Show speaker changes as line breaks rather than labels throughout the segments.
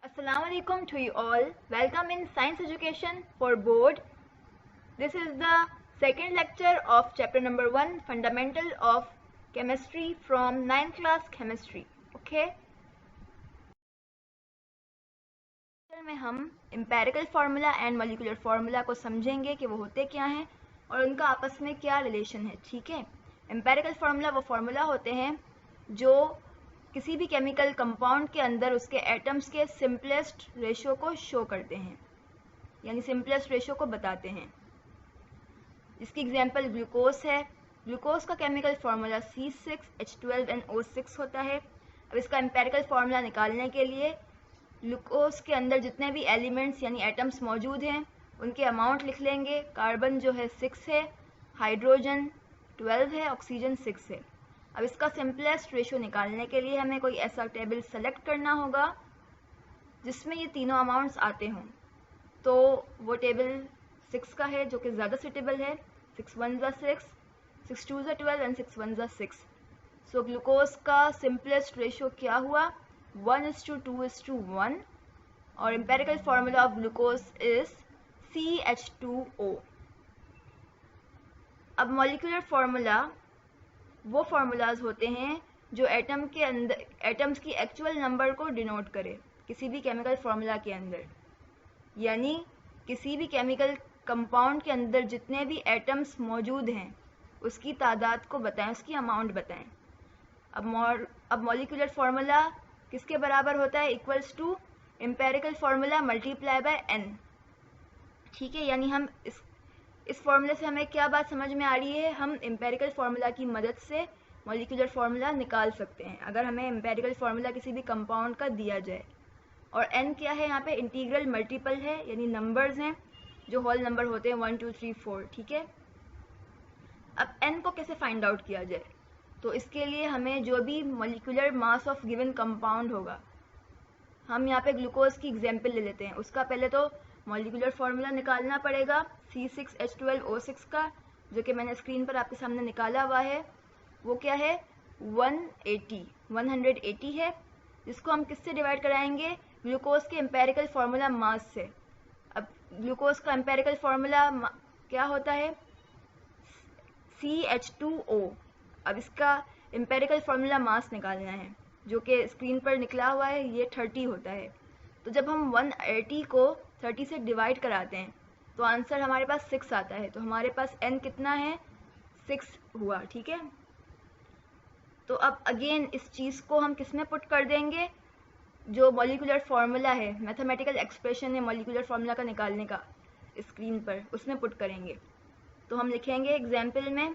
Assalamu alaikum to you all. Welcome in Science Education for Board. This is the second lecture of chapter number 1, Fundamental of Chemistry from 9th class Chemistry. Okay? में हम empirical formula and molecular formula को समझेंगे कि वो होते क्या हैं और उनका आपस में क्या रिलेशन है. ठीक है? empirical formula वो formula होते हैं जो किसी भी केमिकल कंपाउंड के अंदर उसके एटम्स के सिंपलेस्ट रेशियो को शो करते हैं, यानी सिंपलेस्ट रेशियो को बताते हैं. इसकी एग्जांपल ग्लूकोज है. ग्लूकोज का केमिकल फार्मूला C6H12NO6 होता है. अब इसका एम्पेरिकल फार्मूला निकालने के लिए ग्लूकोज के अंदर जितने भी एलिमेंट्स यानी एटम्स मौजूद हैं उनके अमाउंट लिख लेंगे. कार्बन जो है 6 है, हाइड्रोजन 12 है, ऑक्सीजन 6 है. अब इसका सिंपलेस्ट रेशियो निकालने के लिए हमें कोई ऐसा टेबल सेलेक्ट करना होगा जिसमें ये तीनों अमाउंट्स आते हों. तो वो टेबल 6 का है जो कि ज़्यादा सूटेबल है. 6 1 ज़ा 6, 6 2 ज़ा 12 एंड 6 1 ज़ा 6. सो ग्लूकोज का सिंपलेस्ट रेशियो क्या हुआ? 1:2:1 और empirical formula of glucose is CH2O. अब मॉलिक्यूलर फार्मूला वो फार्मूलाज होते हैं जो एटम के अंदर एटम्स की एक्चुअल नंबर को डिनोट करे किसी भी केमिकल फार्मूला के अंदर, यानी किसी भी केमिकल कंपाउंड के अंदर जितने भी एटम्स मौजूद हैं उसकी तादाद को बताएं, उसकी अमाउंट बताएं. अब मॉलिक्यूलर फार्मूला किसके बराबर होता है? Equals to empirical formula multiply by n. ठीक है, यानी हम इस फार्मूले से हमें क्या बात समझ में आ रही है? हम एम्पेरिकल फार्मूला की मदद से मॉलिक्यूलर फार्मूला निकाल सकते हैं अगर हमें एम्पेरिकल फार्मूला किसी भी कंपाउंड का दिया जाए. और n क्या है? यहाँ पे इंटीग्रल मल्टीपल है, यानी नंबर्स हैं जो होल नंबर होते हैं 1 2 3 4. ठीक है. अब n को कैसे फाइंड आउट किया जाए? तो इसके लिए हमें जो भी molecular mass of given compound होगा, हम यहाँ पे ग्लूकोज की एग्जाम्पल ले लेते हैं, उसका पहले तो मॉलिक्यूलर फार्मूला निकालना पड़ेगा C6H12O6 का, जो कि मैंने स्क्रीन पर आपके सामने निकाला हुआ है. वो क्या है? 180 है, जिसको हम किससे डिवाइड कराएंगे? ग्लूकोज के एम्पेरिकल फार्मूला मास से. अब ग्लूकोज का एम्पेरिकल फार्मूला क्या होता है? CH2O. अब इसका एम्पेरिकल फार्मूला मास निकालना है जो कि स्क्रीन पर निकला हुआ है, ये 30 होता है. तो जब हम 180 को 30 से डिवाइड कराते हैं तो आंसर हमारे पास 6 आता है. तो हमारे पास n कितना है? 6 हुआ. ठीक है. तो अब अगेन इस चीज़ को हम किस में पुट कर देंगे? जो मॉलिक्यूलर फार्मूला है, मैथमेटिकल एक्सप्रेशन है मॉलिक्यूलर फार्मूला का निकालने का, स्क्रीन पर उसमें पुट करेंगे. तो हम लिखेंगे एग्जाम्पल में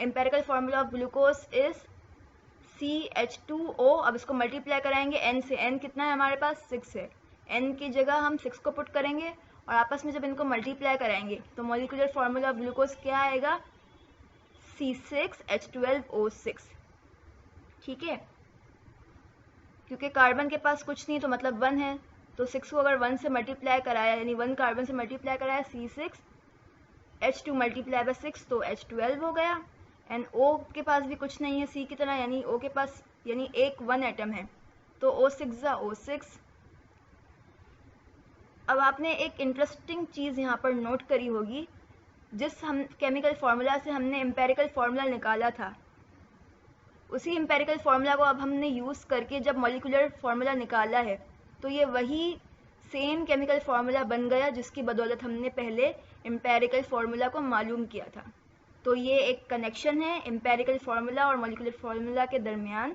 empirical formula of glucose is CH2O. अब इसको मल्टीप्लाई कराएंगे n से. n कितना है हमारे पास? 6 है. n की जगह हम 6 को पुट करेंगे और आपस में जब इनको मल्टीप्लाई कराएंगे तो मॉलिक्यूलर फार्मूला ऑफ ग्लूकोज क्या आएगा? C6H12O6. ठीक है. क्योंकि कार्बन के पास कुछ नहीं तो मतलब 1 है, तो 6 को अगर 1 से मल्टीप्लाई कराया, यानी 1 कार्बन से मल्टीप्लाई कराया, C6H2 मल्टीप्लाई बाय 6 तो H12 हो गया. एंड O के पास भी कुछ नहीं है C की तरह, यानी O के पास यानी एक 1 एटम है, तो O6 ज़ा O6. अब आपने एक इंटरेस्टिंग चीज़ यहाँ पर नोट करी होगी, जिस हम केमिकल फार्मूला से हमने एम्पेरिकल फार्मूला निकाला था, उसी एम्पेरिकल फार्मूला को अब हमने यूज़ करके जब मॉलिक्यूलर फार्मूला निकाला है तो ये वही सेम केमिकल फार्मूला बन गया जिसकी बदौलत हमने पहले एम्पेरिकल फार्मूला को मालूम किया था. तो ये एक कनेक्शन है एम्पेरिकल फार्मूला और मॉलिक्यूलर फार्मूला के दरमियान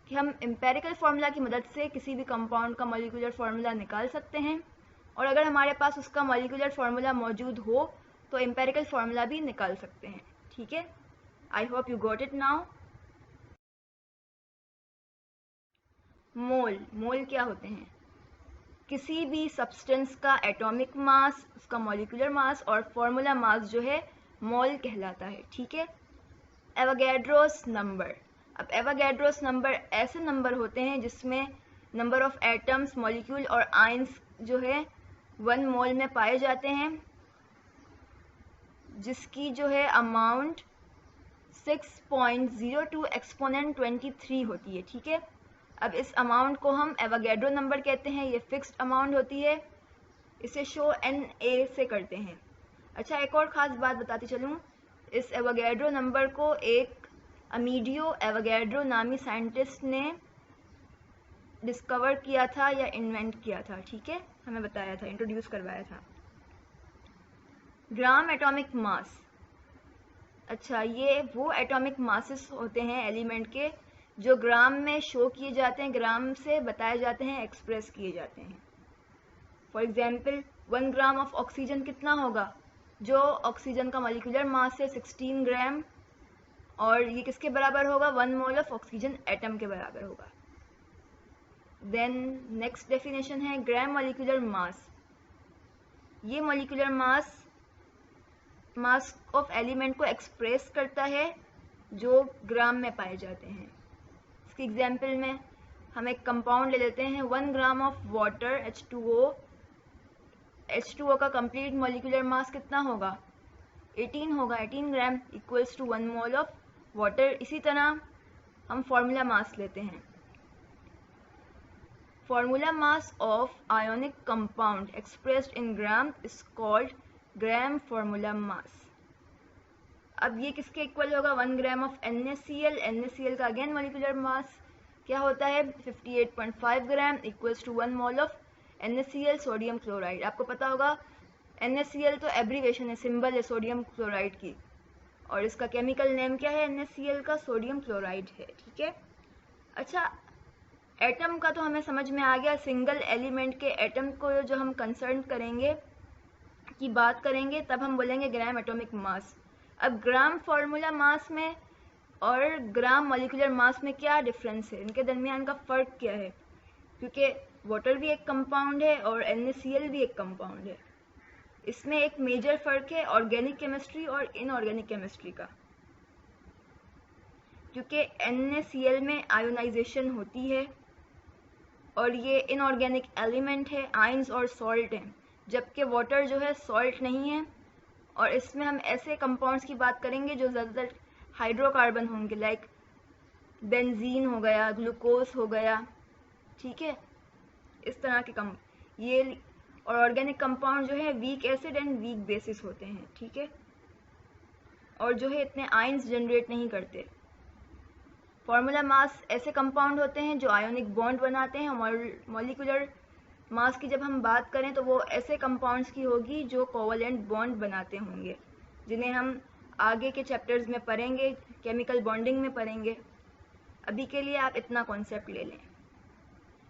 कि हम एम्पेरिकल फार्मूला की मदद से किसी भी कंपाउंड का मॉलिक्यूलर फार्मूला निकाल सकते हैं, और अगर हमारे पास उसका मॉलिक्यूलर फार्मूला मौजूद हो तो एम्पेरिकल फार्मूला भी निकाल सकते हैं. ठीक है. I hope you got it now. Mole क्या होते हैं? किसी भी सब्सटेंस का एटॉमिक मास, उसका मॉलिक्यूलर मास और फार्मूला मास जो है मोल कहलाता है. ठीक है. Avogadro's number. अब एवोगैड्रोस नंबर ऐसे नंबर होते हैं जिसमें नंबर ऑफ एटम्स, मॉलिक्यूल और आयंस जो है 1 मोल में पाए जाते हैं, जिसकी जो है अमाउंट 6.02 एक्सपोनेंट 23 होती है. ठीक है. अब इस अमाउंट को हम एवोगैड्रो नंबर कहते हैं, ये फिक्स्ड अमाउंट होती है, इसे शो Na से करते हैं। अच्छा, एक और ख़ास बात बताती चलूँ, इस एवोगैड्रो नंबर को एक अमीडियो एवोगैड्रो नामी साइंटिस्ट ने डिस्कवर किया था या इन्वेंट किया था, ठीक है, हमें बताया था, इंट्रोड्यूस करवाया था। ग्राम एटॉमिक मास, अच्छा, ये वो एटॉमिक मासेस होते हैं एलिमेंट के जो ग्राम में शो किए जाते हैं, ग्राम से बताए जाते हैं, एक्सप्रेस किए जाते हैं। For example 1 gram of oxygen कितना होगा, जो ऑक्सीजन का मॉलिक्यूलर मास है 16 ग्राम, और ये किसके बराबर होगा, 1 मोल ऑफ ऑक्सीजन एटम के बराबर होगा। देन नेक्स्ट डेफिनेशन है ग्राम मॉलिक्यूलर मास, ये मॉलिक्यूलर मास ऑफ एलिमेंट को एक्सप्रेस करता है जो ग्राम में पाए जाते हैं। इसके एग्जाम्पल में हम एक कंपाउंड ले लेते हैं, 1 ग्राम ऑफ वाटर H2O का कंप्लीट मॉलिक्यूलर मास कितना होगा, 18 होगा, 18 gram equals to 1 mole of water. इसी तरह हम फॉर्मूला मास लेते हैं, formula mass of ionic compound expressed in gram is called gram formula mass. अब ये किसके इक्वल होगा, 1 ग्राम ऑफ NaCl का अगेन मॉलिक्यूलर मास क्या होता है 58.5 gram equals to 1 mole of NaCl sodium chloride. आपको पता होगा NaCl तो एब्रीवेशन है, सिंबल है सोडियम क्लोराइड की, और इसका केमिकल नेम क्या है, NaCl का सोडियम क्लोराइड है, ठीक है। अच्छा, एटम का तो हमें समझ में आ गया, सिंगल एलिमेंट के एटम को जो हम कंसर्न करेंगे की बात करेंगे तब हम बोलेंगे ग्राम एटॉमिक मास। अब ग्राम फॉर्मूला मास में और ग्राम मॉलिक्यूलर मास में क्या डिफरेंस है, इनके दरमियान का फ़र्क क्या है, क्योंकि वाटर भी एक कंपाउंड है और NaCl भी एक कंपाउंड है। इसमें एक मेजर फ़र्क है ऑर्गेनिक केमिस्ट्री और इनऑर्गेनिक केमिस्ट्री का, क्योंकि NaCl में आयोनाइजेशन होती है और ये इनऑर्गेनिक एलिमेंट है, आयंस और सॉल्ट हैं, जबकि वाटर जो है सॉल्ट नहीं है। और इसमें हम ऐसे कंपाउंड्स की बात करेंगे जो ज़्यादातर हाइड्रोकार्बन होंगे, लाइक बेंजीन हो गया, ग्लूकोज हो गया, ठीक है, इस तरह के ये। और ऑर्गेनिक कंपाउंड जो है weak acid and weak basis होते हैं, ठीक है, और जो है इतने आयंस जनरेट नहीं करते। फॉर्मूला मास ऐसे कंपाउंड होते हैं जो आयोनिक बॉन्ड बनाते हैं, और मॉलिक्यूलर मास की जब हम बात करें तो वो ऐसे कंपाउंड्स की होगी जो कोवलेंट बॉन्ड बनाते होंगे, जिन्हें हम आगे के चैप्टर्स में पढ़ेंगे, केमिकल बॉन्डिंग में पढ़ेंगे। अभी के लिए आप इतना कॉन्सेप्ट ले लें।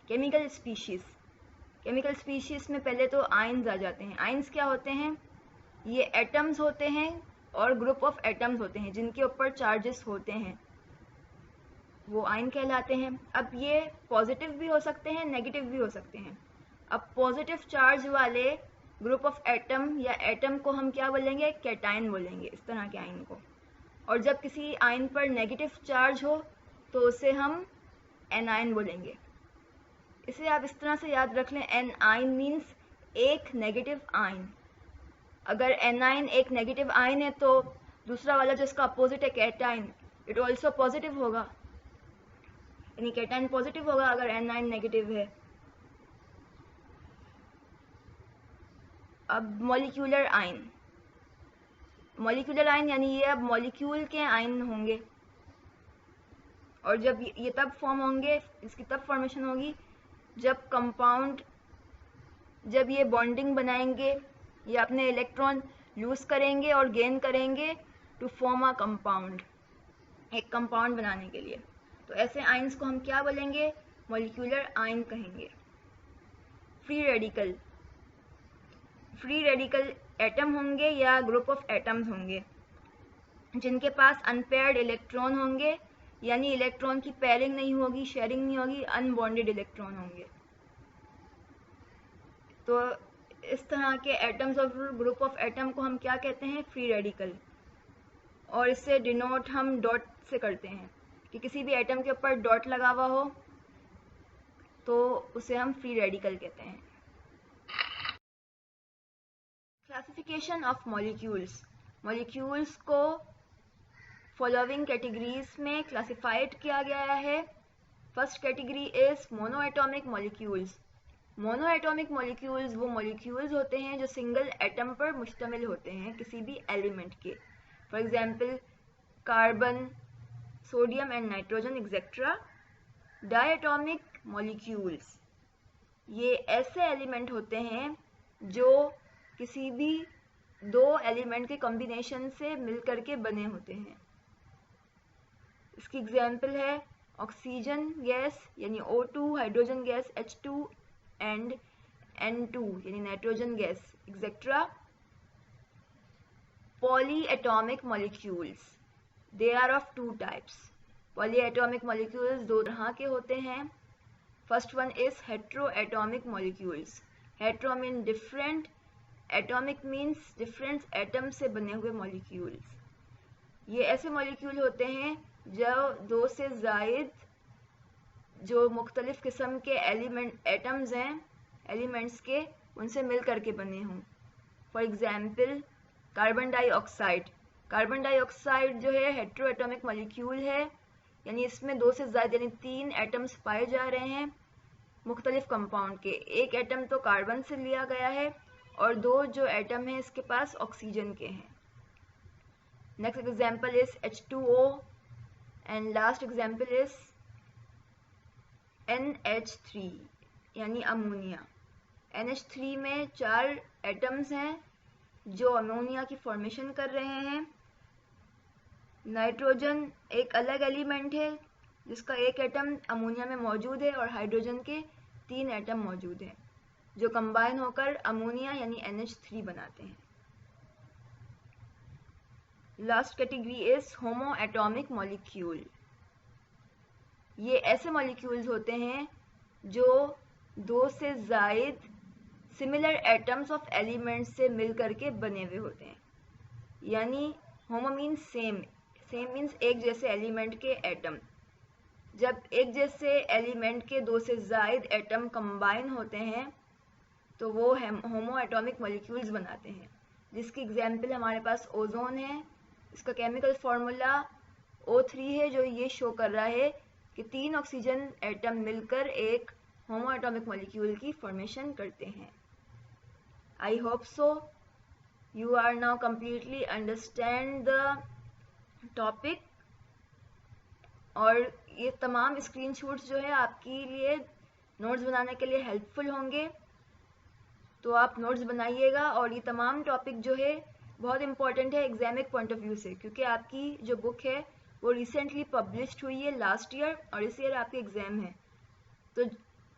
केमिकल स्पीशीज़ में पहले तो आयंस आ जाते हैं। आयंस क्या होते हैं, ये एटम्स होते हैं और ग्रुप ऑफ एटम्स होते हैं जिनके ऊपर चार्जेस होते हैं, वो आयन कहलाते हैं। अब ये पॉजिटिव भी हो सकते हैं, नेगेटिव भी हो सकते हैं। अब पॉजिटिव चार्ज वाले ग्रुप ऑफ एटम या एटम को हम क्या बोलेंगे, कैटायन बोलेंगे, इस तरह के आयन को। और जब किसी आयन पर नेगेटिव चार्ज हो तो उसे हम एनायन बोलेंगे। इसे आप इस तरह से याद रख लें, एनायन मीन्स एक नेगेटिव आयन। अगर एनायन एक नेगेटिव आयन है तो दूसरा वाला जो इसका अपोजिट है कैटायन, इट ऑल्सो पॉजिटिव होगा, यानी कैटायन पॉजिटिव होगा अगर एनायन नेगेटिव है। अब मॉलिक्यूलर आयन यानी ये अब मॉलिक्यूल के आयन होंगे, और जब ये तब फॉर्म होंगे, इसकी तब फॉर्मेशन होगी जब कंपाउंड, जब ये बॉन्डिंग बनाएंगे या अपने इलेक्ट्रॉन लूज करेंगे और गेन करेंगे टू फॉर्म अ कंपाउंड, एक कंपाउंड बनाने के लिए। तो ऐसे आयंस को हम क्या बोलेंगे, मॉलिक्यूलर आयन कहेंगे। फ्री रेडिकल एटम होंगे या ग्रुप ऑफ एटम्स होंगे जिनके पास अनपेयर्ड इलेक्ट्रॉन होंगे, यानी इलेक्ट्रॉन की पेयरिंग नहीं होगी, शेयरिंग नहीं होगी, अनबॉन्डेड इलेक्ट्रॉन होंगे। तो इस तरह के एटम्स और ग्रुप ऑफ एटम को हम क्या कहते हैं, फ्री रेडिकल। और इससे डिनोट हम डॉट से करते हैं कि किसी भी एटम के ऊपर डॉट लगा हुआ हो तो उसे हम फ्री रेडिकल कहते हैं। क्लासिफिकेशन ऑफ मॉलिक्यूल्स को फॉलोइंग कैटेगरीज में क्लासिफाइड किया गया है। First category is monoatomic molecules. Monoatomic molecules वो मॉलिक्यूल्स होते हैं जो सिंगल एटम पर मुश्तमिल होते हैं किसी भी एलिमेंट के। For example carbon, sodium and nitrogen etcetera. Diatomic molecules ये ऐसे एलिमेंट होते हैं जो किसी भी दो एलिमेंट के कॉम्बिनेशन से मिलकर के बने होते हैं। इसकी एग्जांपल है ऑक्सीजन गैस यानी O2, hydrogen gas H2 and N2 यानी nitrogen gas etcetera. Polyatomic molecules, they are of two types. Polyatomic molecules दो तरह के होते हैं। First one is heteroatomic molecules. Hetero mean different, atomic means different atom से बने हुए मॉलिक्यूल्स। ये ऐसे मॉलिक्यूल होते हैं जो दो से ज़ायद जो मुख्तलिफ किस्म के एटम्स हैं एलिमेंट्स के, उनसे मिल करके बने हों। For example carbon dioxide. Carbon dioxide जो है हेट्रोएटॉमिक मॉलिक्यूल है, यानी इसमें दो से ज़्यादा यानी 3 एटम्स पाए जा रहे हैं मुख्तलिफ कंपाउंड के। एक एटम तो कार्बन से लिया गया है और दो जो एटम है इसके पास ऑक्सीजन के हैं। Next example is H2O and last example is NH3 यानी अमोनिया। NH3 में 4 एटम्स हैं जो अमोनिया की फॉर्मेशन कर रहे हैं। नाइट्रोजन एक अलग एलिमेंट है जिसका एक एटम अमोनिया में मौजूद है और हाइड्रोजन के 3 एटम मौजूद हैं जो कंबाइन होकर अमोनिया यानी NH3 बनाते हैं। Last category is homoatomic molecule. ये ऐसे मॉलिक्यूल्स होते हैं जो दो से ज़ायद सिमिलर एटम्स ऑफ एलिमेंट्स से मिल करके बने हुए होते हैं। यानी homo means same, same means एक जैसे एलिमेंट के एटम। जब एक जैसे एलिमेंट के दो से ज़ायद एटम कंबाइन होते हैं तो वो होमोएटॉमिक मॉलिक्यूल्स बनाते हैं, जिसकी एग्जांपल हमारे पास ओजोन है। इसका केमिकल फार्मूला O3 है जो ये शो कर रहा है कि 3 ऑक्सीजन एटम मिलकर एक होमोएटॉमिक मॉलिक्यूल की फॉर्मेशन करते हैं। I hope so you are now completely understand the topic. और ये तमाम स्क्रीनशॉट्स जो है आपके लिए नोट्स बनाने के लिए हेल्पफुल होंगे, तो आप नोट्स बनाइएगा। और ये तमाम टॉपिक जो है बहुत इंपॉर्टेंट है एग्जामिक पॉइंट ऑफ व्यू से, क्योंकि आपकी जो बुक है वो रिसेंटली पब्लिश्ड हुई है लास्ट ईयर और इस ईयर आपके एग्ज़ाम है, तो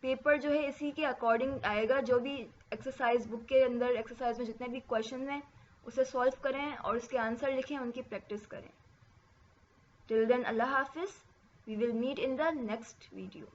पेपर जो है इसी के अकॉर्डिंग आएगा। जो भी एक्सरसाइज बुक के अंदर एक्सरसाइज में जितने भी क्वेश्चन हैं उसे सॉल्व करें और उसके आंसर लिखें, उनकी प्रैक्टिस करें। टिल देन अल्लाह हाफिज़, we will meet in the next video.